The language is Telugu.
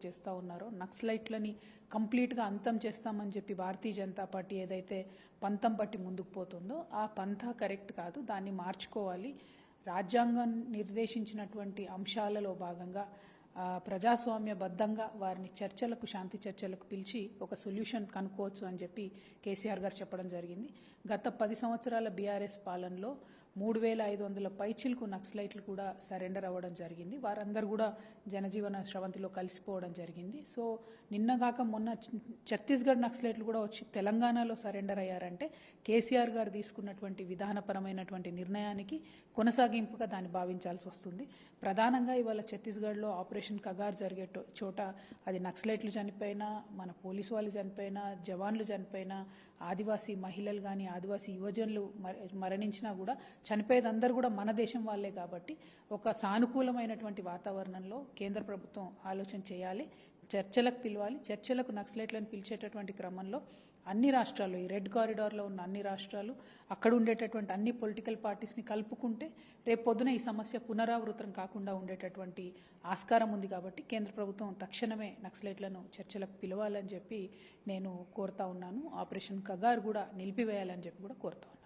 చేస్తూ ఉన్నారో నక్సలైట్లని కంప్లీట్గా అంతం చేస్తామని చెప్పి భారతీయ జనతా పార్టీ ఏదైతే పంతం పట్టి ముందుకు పోతుందో ఆ పంథా కరెక్ట్ కాదు, దాన్ని మార్చుకోవాలి. రాజ్యాంగం నిర్దేశించినటువంటి అంశాలలో భాగంగా ప్రజాస్వామ్యబద్ధంగా వారిని చర్చలకు, శాంతి చర్చలకు పిలిచి ఒక సొల్యూషన్ కనుక్కోవచ్చు అని చెప్పి కేసీఆర్ గారు చెప్పడం జరిగింది. గత 10 సంవత్సరాల బీఆర్ఎస్ పాలనలో 3500 పైచిలకు నక్సలైట్లు కూడా సరెండర్ అవ్వడం జరిగింది. వారందరూ కూడా జనజీవన స్రవంతిలో కలిసిపోవడం జరిగింది. సో నిన్నగాక మొన్న ఛత్తీస్గఢ్ నక్సలైట్లు కూడా వచ్చి తెలంగాణలో సరెండర్ అయ్యారంటే కేసీఆర్ గారు తీసుకున్నటువంటి విధానపరమైనటువంటి నిర్ణయానికి కొనసాగింపుగా దాన్ని భావించాల్సి వస్తుంది. ప్రధానంగా ఇవాళ ఛత్తీస్గఢ్లో ఆపరేషన్ కగార్ జరిగే చోట అది నక్సలైట్లు చనిపోయినా, మన పోలీసు వాళ్ళు చనిపోయినా, జవాన్లు చనిపోయినా, ఆదివాసీ మహిళలు కానీ ఆదివాసీ యువజనులు మరణించినా కూడా చనిపోయేది అందరూ కూడా మన దేశం వాళ్ళే. కాబట్టి ఒక సానుకూలమైనటువంటి వాతావరణంలో కేంద్ర ప్రభుత్వం ఆలోచన చేయాలి, చర్చలకు పిలవాలి. చర్చలకు నక్సలైట్లను పిలిచేటటువంటి క్రమంలో అన్ని రాష్ట్రాలు, ఈ రెడ్ కారిడార్లో ఉన్న అన్ని రాష్ట్రాలు, అక్కడ ఉండేటటువంటి అన్ని పొలిటికల్ పార్టీస్ని కలుపుకుంటే రేపు పొద్దున ఈ సమస్య పునరావృతం కాకుండా ఉండేటటువంటి ఆస్కారం ఉంది. కాబట్టి కేంద్ర ప్రభుత్వం తక్షణమే నక్సలైట్లను చర్చలకు పిలవాలని చెప్పి నేను కోరుతా ఉన్నాను. ఆపరేషన్ కగార్ కూడా నిలిపివేయాలని చెప్పి కూడా కోరుతా ఉన్నాను.